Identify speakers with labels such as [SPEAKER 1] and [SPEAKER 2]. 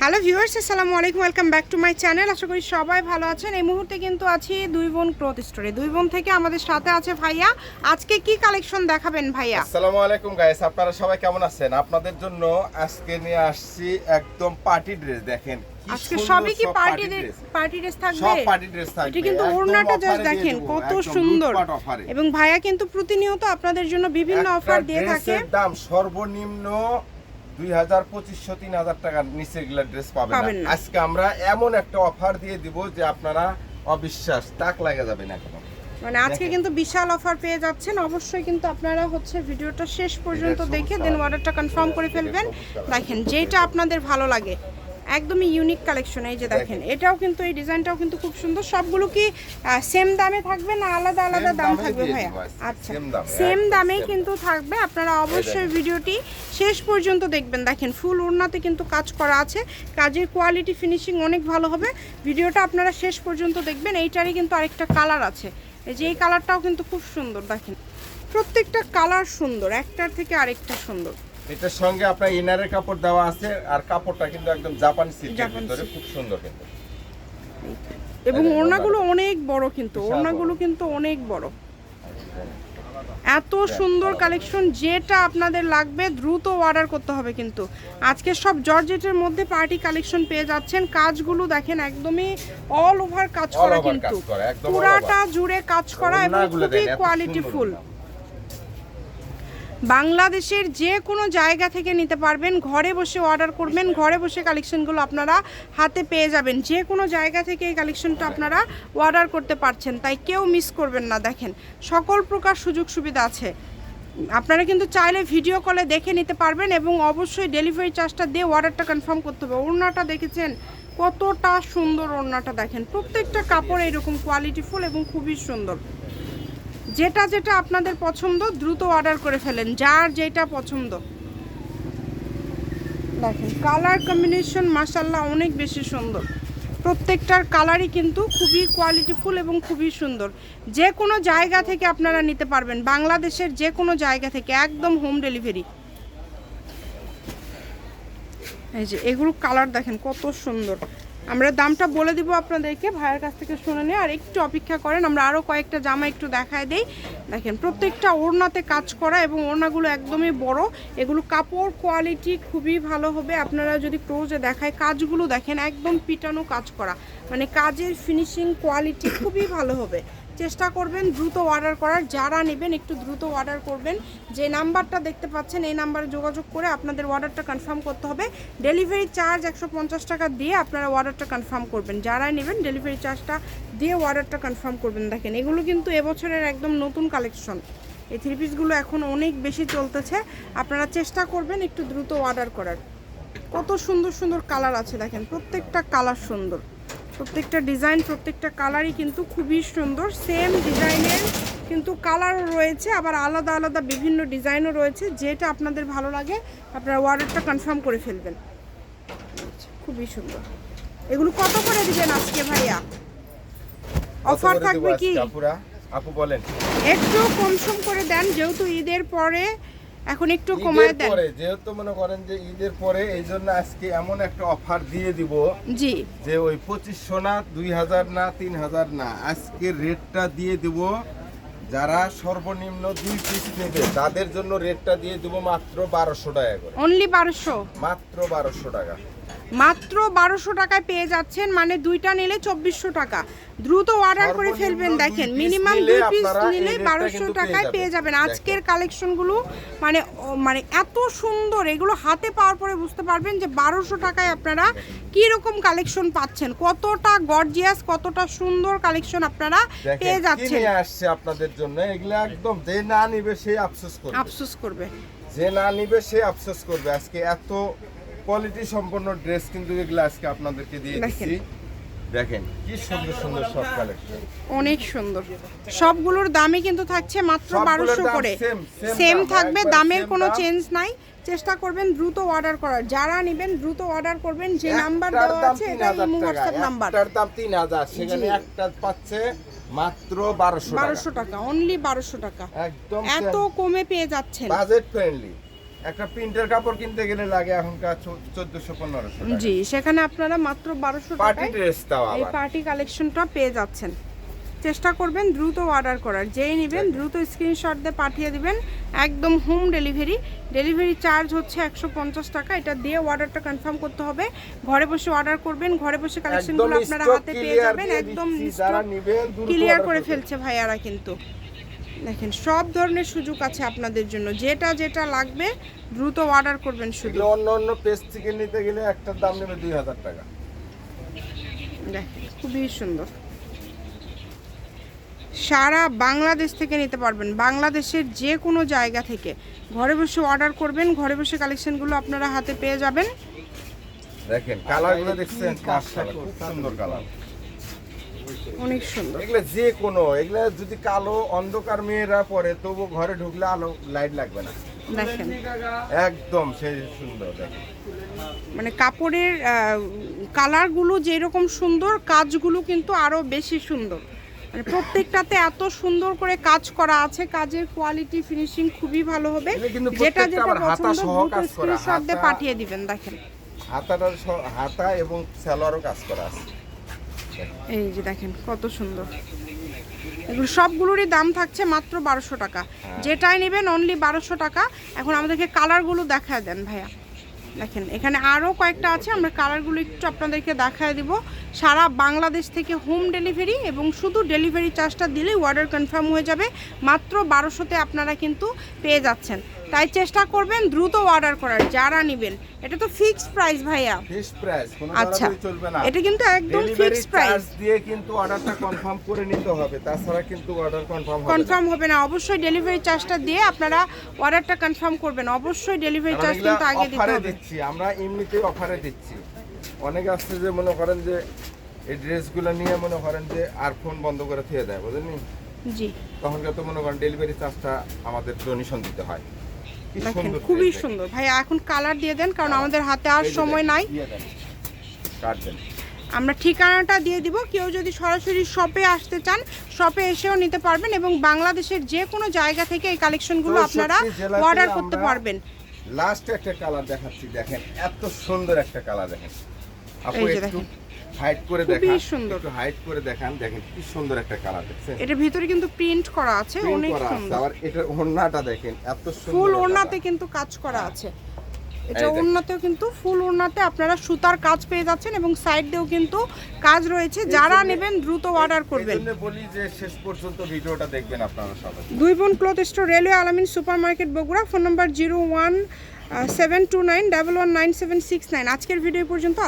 [SPEAKER 1] Hello viewers, আসসালামু আলাইকুম, welcome back to my channel. আশা করি সবাই ভালো আছেন। এই মুহূর্তে কিন্তু আছি দুই বোন ক্লথ স্টোরে। দুই বোন থেকে আমাদের সাথে আছে ভাইয়া। আজকে কি কালেকশন দেখাবেন ভাইয়া?
[SPEAKER 2] আসসালামু আলাইকুম গাইস, আপনারা সবাই কেমন আছেন? আপনাদের জন্য আজকে নিয়ে আসছি একদম পার্টি ড্রেস। দেখেন
[SPEAKER 1] আজকে সবই কি পার্টি ড্রেস থাকবে?
[SPEAKER 2] সব পার্টি ড্রেস থাকবে।
[SPEAKER 1] এটা কিন্তু ওড়নাটা জাস্ট দেখেন কত সুন্দর। এবং ভাইয়া কিন্তু প্রতিনিয়ত আপনাদের জন্য বিভিন্ন অফার দিয়ে থাকে।
[SPEAKER 2] দাম সর্বনিম্ন 2000-2500-3000 টাকার নিচে গুলা ড্রেস পাবেন না। আজকে আমরা এমন একটা অফার দিয়ে দিব যে আপনারা অবিশ্বাস টাক লাগা যাবেন একদম।
[SPEAKER 1] মানে আজকে কিন্তু বিশাল অফার পেয়ে যাচ্ছেন। অবশ্যই কিন্তু আপনারা ভিডিওটা শেষ পর্যন্ত দেখে দেন অর্ডারটা কনফার্ম করে ফেলবেন। দেখেন যেটা আপনাদের ভালো লাগে, একদমই ইউনিক কালেকশন। এই যে দেখেন, এটাও কিন্তু এই ডিজাইনটাও কিন্তু খুব সুন্দর। সবগুলো কি সেম দামে থাকবে না আলাদা আলাদা দাম থাকবে ভাইয়া? আচ্ছা, সেম দামেই কিন্তু থাকবে। আপনারা অবশ্যই ভিডিওটি শেষ পর্যন্ত দেখবেন। দেখেন ফুল ওড়নাতে কিন্তু কাজ করা আছে, কাজের কোয়ালিটি ফিনিশিং অনেক ভালো হবে। ভিডিওটা আপনারা শেষ পর্যন্ত দেখবেন। এইটারই কিন্তু আরেকটা কালার আছে, এই যে এই কালারটাও কিন্তু খুব সুন্দর। দেখেন প্রত্যেকটা কালার সুন্দর, একটার থেকে আরেকটা সুন্দর।
[SPEAKER 2] এটার সঙ্গে আপনার ইনারের কাপড় দেওয়া আছে, আর কাপড়টা কিন্তু একদম জাপানি সিল্কের ভিতরে খুব সুন্দর কিন্তু।
[SPEAKER 1] এবং ওড়নাগুলো অনেক বড়, কিন্তু ওড়নাগুলো কিন্তু অনেক বড়। এত সুন্দর কালেকশন, যেটা আপনাদের লাগবে দ্রুত অর্ডার করতে হবে। কিন্তু আজকে সব জর্জেটের মধ্যে পার্টি কালেকশন পেয়ে যাচ্ছেন। কাজগুলো দেখেন একদমই অল ওভার কাজ করা, কিন্তু পুরাটা জুড়ে কাজ করা এবং খুবই কোয়ালিটিফুল। বাংলাদেশের যে কোনো জায়গা থেকে নিতে পারবেন, ঘরে বসে অর্ডার করবেন, ঘরে বসে কালেকশনগুলো আপনারা হাতে পেয়ে যাবেন। যে কোনো জায়গা থেকে এই কালেকশনটা আপনারা অর্ডার করতে পারছেন, তাই কেউ মিস করবেন না। দেখেন সকল প্রকার সুযোগ সুবিধা আছে। আপনারা কিন্তু চাইলে ভিডিও কলে দেখে নিতে পারবেন এবং অবশ্যই ডেলিভারি চার্জটা দিয়ে অর্ডারটা কনফার্ম করতে হবে। ওড়নাটা দেখেছেন কতটা সুন্দর, ওড়নাটা দেখেন প্রত্যেকটা কাপড় এরকম কোয়ালিটিফুল এবং খুবই সুন্দর। যেটা যেটা আপনাদের পছন্দ দ্রুত অর্ডার করে ফেলেন, যার যেটা পছন্দ। দেখেন কালার কম্বিনেশন মাশাআল্লাহ অনেক বেশি সুন্দর। প্রত্যেকটার কালারই কিন্তু খুবই কোয়ালিটিফুল এবং খুবই সুন্দর। যে কোনো জায়গা থেকে আপনারা নিতে পারবেন, বাংলাদেশের যে কোনো জায়গা থেকে, একদম হোম ডেলিভারি। এই যে এগুলো কালার দেখেন কত সুন্দর। আমরা দামটা বলে দিব আপনাদেরকে, ভাইয়ের কাছ থেকে শুনে নিয়ে আর একটু অপেক্ষা করেন। আমরা আরও কয়েকটা জামা একটু দেখায় দেই। দেখেন প্রত্যেকটা ওড়নাতে কাজ করা এবং ওড়নাগুলো একদমই বড়। এগুলো কাপড় কোয়ালিটি খুবই ভালো হবে। আপনারা যদি ক্লোজে দেখায়, কাজগুলো দেখেন একদম পিটানো কাজ করা, মানে কাজের ফিনিশিং কোয়ালিটি খুবই ভালো হবে। চেষ্টা করবেন দ্রুত অর্ডার করার। যারা নেবেন একটু দ্রুত অর্ডার করবেন। যে নাম্বারটা দেখতে পাচ্ছেন এই নাম্বারে যোগাযোগ করে আপনাদের অর্ডারটা কনফার্ম করতে হবে। ডেলিভারি চার্জ 150 টাকা দিয়ে আপনারা অর্ডারটা কনফার্ম করবেন। যারাই নেবেন ডেলিভারি চার্জটা দিয়ে অর্ডারটা কনফার্ম করবেন। দেখেন এগুলো কিন্তু এবছরের একদম নতুন কালেকশন। এই থ্রি পিসগুলো এখন অনেক বেশি চলতেছে। আপনারা চেষ্টা করবেন একটু দ্রুত অর্ডার করার। কত সুন্দর সুন্দর কালার আছে, দেখেন প্রত্যেকটা কালার সুন্দর। প্রত্যেকটা ডিজাইন, প্রত্যেকটা কালারই কিন্তু খুবই সুন্দর। সেম ডিজাইনের কিন্তু কালারও রয়েছে, আবার আলাদা আলাদা বিভিন্ন ডিজাইনও রয়েছে। যেটা আপনাদের ভালো লাগে আপনারা অর্ডারটা কনফার্ম করে ফেলবেন। খুবই সুন্দর। এগুলো কত করে দিবেন আজকে ভাইয়া? অফার থাকবে কি?
[SPEAKER 2] আপু বলেন,
[SPEAKER 1] একটু কমসম করে দেন, যেহেতু ঈদের পরে এখন একটু কমায় দেন।
[SPEAKER 2] যেহেতু মনে করেন যে ঈদের পরে, এই জন্য আজকে এমন একটা অফার দিয়ে দিব
[SPEAKER 1] জি,
[SPEAKER 2] যে ওই 2500 না, 2000 না, 3000 না, আজকে রেটটা দিয়ে দিব। যারা সর্বনিম্ন 2 পিস নেবে তাদের জন্য রেটটা দিয়ে দিব মাত্র 1200 টাকা করে।
[SPEAKER 1] অনলি 1200,
[SPEAKER 2] মাত্র 1200 টাকা।
[SPEAKER 1] মাত্র 1200 টাকায় পেয়ে যাচ্ছেন, মানে দুইটা নিলে 2400 টাকা। দ্রুত অর্ডার করে ফেলবেন। দেখেন মিনিমাম 2 পিস নিলে 1200 টাকায় পেয়ে যাবেন আজকের কালেকশনগুলো। মানে এত সুন্দর, এগুলো হাতে পাওয়ার পরে বুঝতে পারবেন যে 1200 টাকায় আপনারা কি রকম কালেকশন পাচ্ছেন, কতটা গর্জিয়াস, কতটা সুন্দর কালেকশন আপনারা পেয়ে যাচ্ছেন।
[SPEAKER 2] নিয়ে আসছে আপনাদের জন্য এগুলো, একদম যে না নিবে সে আফসোস করবে, যে না নিবে সে আফসোস করবে। আজকে এত কোয়ালিটি সম্পন্ন ড্রেস কিন্তু এগুলো আজকে আপনাদেরকে দিয়ে দিচ্ছি। দেখেন কি সুন্দর সুন্দর সব কালেকশন, অনেক
[SPEAKER 1] সুন্দর। সবগুলোর দামই কিন্তু থাকছে মাত্র 1200 করে, সেম থাকবে, দামের কোনো চেঞ্জ নাই। চেষ্টা করবেন দ্রুত অর্ডার করার। যারা নেবেন দ্রুত অর্ডার করবেন। যে নাম্বার দেওয়া আছে এটা ইমো হোয়াটসঅ্যাপ নাম্বার।
[SPEAKER 2] একটার দাম 3000, সেখানে একটা পাচ্ছে মাত্র 1200
[SPEAKER 1] টাকা, অনলি 1200 টাকা। একদম এত কমে পেয়ে যাচ্ছেন,
[SPEAKER 2] বাজেট ফ্রেন্ডলি। একটা প্রিন্টের কাপড় কিনতে গেলে লাগে এখনকার 1400-1500 টাকা।
[SPEAKER 1] জি, সেখানে আপনারা মাত্র 1200
[SPEAKER 2] পার্টি
[SPEAKER 1] টাকায়
[SPEAKER 2] ড্রেস দাও
[SPEAKER 1] এই
[SPEAKER 2] আবার।
[SPEAKER 1] পার্টি কালেকশনটা পেয়ে যাচ্ছেন। চেষ্টা করবেন দ্রুত অর্ডার করার, যেই নেবেন দ্রুত স্ক্রিনশট দিয়ে পাঠিয়ে দিবেন, একদম হোম ডেলিভারি। ডেলিভারি চার্জ হচ্ছে 150 টাকা, এটা দিয়ে অর্ডারটা কনফার্ম করতে হবে। ঘরে বসে অর্ডার করবেন, ঘরে বসে কালেকশনগুলো
[SPEAKER 2] একদম
[SPEAKER 1] আপনারা
[SPEAKER 2] stock
[SPEAKER 1] হাতে পেয়ে
[SPEAKER 2] clear
[SPEAKER 1] যাবেন।
[SPEAKER 2] দিয়ে
[SPEAKER 1] একদম
[SPEAKER 2] দিচ্ছি, যারা নিবেন দ্রুত
[SPEAKER 1] ক্লিয়ার
[SPEAKER 2] order
[SPEAKER 1] করে
[SPEAKER 2] করবেন।
[SPEAKER 1] ফেলছে ভাইয়ারা কিন্তু। দেখেন সব ধরনের সুযোগ আছে আপনাদের জন্য, যেটা যেটা লাগবে দ্রুত অর্ডার করবেন শুধু।
[SPEAKER 2] এগুলো অন্য অন্য পেজ থেকে নিতে গেলে একটার দাম নেবে 2000 টাকা।
[SPEAKER 1] দেখেন খুবই সুন্দর, সারা বাংলাদেশ থেকে নিতে পারবেন, বাংলাদেশের যে কোনো জায়গা থেকে ঘরে বসে অর্ডার করবেন, ঘরে বসে কালেকশনগুলো আপনারা হাতে পেয়ে যাবেন।
[SPEAKER 2] দেখেন কালারগুলো দেখছেন, মাশাআল্লাহ খুব সুন্দর কালার,
[SPEAKER 1] অনেক সুন্দর।
[SPEAKER 2] এগুলো যে কোনো, এগুলো যদি কালো অন্ধকার মেয়েরা পরে তবু ঘরে ঢুকলে আলো লাইট লাগবে না,
[SPEAKER 1] দেখেন
[SPEAKER 2] একদম সেই সুন্দর। দেখেন
[SPEAKER 1] মানে কাপড়ের কালারগুলো যেরকম সুন্দর, কাজগুলো কিন্তু আরো বেশি সুন্দর। মানে প্রত্যেকটাতে এত সুন্দর করে কাজ করা আছে, কাজের কোয়ালিটি ফিনিশিং খুবই ভালো হবে।
[SPEAKER 2] এগুলো কিন্তু
[SPEAKER 1] যেটা
[SPEAKER 2] প্রত্যেকটা
[SPEAKER 1] যেটা
[SPEAKER 2] আবার হাতা
[SPEAKER 1] পছন্দ
[SPEAKER 2] সহ
[SPEAKER 1] দ্রুত
[SPEAKER 2] কাজ করা,
[SPEAKER 1] স্ক্রিনশট দিয়ে
[SPEAKER 2] হাতা-
[SPEAKER 1] পাঠিয়ে দিবেন। দেখেন
[SPEAKER 2] হাতা এবং সালোয়ারও কাজ করা আছে।
[SPEAKER 1] এই যে দেখেন কত সুন্দর, এগুলো সবগুলোরই দাম থাকছে মাত্র 1200 টাকা। যেটাই নেবেন অনলি 1200 টাকা। এখন আমাদেরকে কালারগুলো দেখায় দেন ভাইয়া। দেখেন এখানে আরও কয়েকটা আছে, আমরা কালারগুলো একটু আপনাদেরকে দেখায় দিব। সারা বাংলাদেশ থেকে হোম ডেলিভারি, এবং শুধু ডেলিভারি চার্জটা দিলেই অর্ডার কনফার্ম হয়ে যাবে। মাত্র 1200-তে আপনারা কিন্তু পেয়ে যাচ্ছেন। তাই চেষ্টা করবেন দ্রুত অর্ডার করার যারা নেবেন। এটা তো ফিক্সড প্রাইস ভাইয়া।
[SPEAKER 2] ফিক্সড প্রাইস, কোনো
[SPEAKER 1] আচ্ছা,
[SPEAKER 2] দরাদরি চলবে না।
[SPEAKER 1] এটা কিন্তু একদম
[SPEAKER 2] ডেলিভারি
[SPEAKER 1] ফিক্সড প্রাইস।
[SPEAKER 2] চার্জ দিয়ে কিন্তু অর্ডারটা কনফার্ম করে নিতে হবে, তাছাড়া কিন্তু অর্ডার কনফার্ম হবে না।
[SPEAKER 1] কনফার্ম হবে না, অবশ্যই ডেলিভারি চার্জটা দিয়ে আপনারা অর্ডারটা কনফার্ম করবেন। অবশ্যই ডেলিভারি
[SPEAKER 2] কারণ
[SPEAKER 1] চার্জ
[SPEAKER 2] এগুলা
[SPEAKER 1] কিন্তু আগে দিতে
[SPEAKER 2] অফারে
[SPEAKER 1] হবে।
[SPEAKER 2] দিচ্ছি আমরা, এমনিতেই অফারে দিচ্ছি। অনেক আছে যে মনে করেন যে এই ড্রেসগুলো নিয়ে মনে করেন যে আর ফোন বন্ধ করে থিয়ে দেয়, বুঝলেন?
[SPEAKER 1] জি,
[SPEAKER 2] তখন তো মনে করেন ডেলিভারি চার্জটা আমাদের ডোনেশন দিতে হয়। কি
[SPEAKER 1] দেখেন
[SPEAKER 2] সুন্দর
[SPEAKER 1] খুবই
[SPEAKER 2] dress,
[SPEAKER 1] সুন্দর ভাইয়া। এখন কালার দিয়ে দেন, কারণ আমাদের হাতে আর
[SPEAKER 2] এই যে
[SPEAKER 1] সময়
[SPEAKER 2] দেখেন,
[SPEAKER 1] নাই।
[SPEAKER 2] দিয়ে দেন, কাট দেন।
[SPEAKER 1] আমরা ঠিকানাটা দিয়ে দিব, কেউ যদি সরাসরি শপে আসতে চান শপে এসেও নিতে পারবেন, এবং বাংলাদেশের যে কোনো জায়গা থেকে এই কালেকশনগুলো
[SPEAKER 2] 64
[SPEAKER 1] আপনারা
[SPEAKER 2] জেলাতে
[SPEAKER 1] অর্ডার করতে
[SPEAKER 2] আমরা
[SPEAKER 1] পারবেন।
[SPEAKER 2] লাস্ট একটা কালার দেখাচ্ছি, দেখেন এত সুন্দর একটা কালার। দেখেন আপু
[SPEAKER 1] এই যে
[SPEAKER 2] একটু
[SPEAKER 1] দেখেন,
[SPEAKER 2] হাইট করে
[SPEAKER 1] খুবই
[SPEAKER 2] দেখান,
[SPEAKER 1] সুন্দর।
[SPEAKER 2] একটু হাইট করে দেখান। দেখেন কি সুন্দর একটা কালার, দেখছেন?
[SPEAKER 1] এটার ভিতরে কিন্তু প্রিন্ট করা আছে,
[SPEAKER 2] Print
[SPEAKER 1] অনেক
[SPEAKER 2] করা আছে,
[SPEAKER 1] সুন্দর।
[SPEAKER 2] আবার এটার ওড়নাটা দেখেন এত সুন্দর।
[SPEAKER 1] ফুল
[SPEAKER 2] একটা
[SPEAKER 1] ওড়নাতে
[SPEAKER 2] কালার।
[SPEAKER 1] কিন্তু কাজ করা আছে। এটা
[SPEAKER 2] এই দেখেন।
[SPEAKER 1] ওড়নাতেও কিন্তু ফুল ওড়নাতে আপনারা সুতার কাজ পেয়ে যাচ্ছেন, এবং সাইড দিয়েও কিন্তু কাজ রয়েছে। যারা
[SPEAKER 2] জন্যে-
[SPEAKER 1] নেবেন দ্রুত অর্ডার করবেন।
[SPEAKER 2] এই জন্য বলি যে শেষ পর্যন্ত ভিডিওটা দেখবেন আপনারা সবাই।
[SPEAKER 1] দুই বোন ক্লথ স্টোর, রেলওয়ে আলামিন super market, Bogura. Phone number 017291197669। আজকের ভিডিও পর্যন্ত।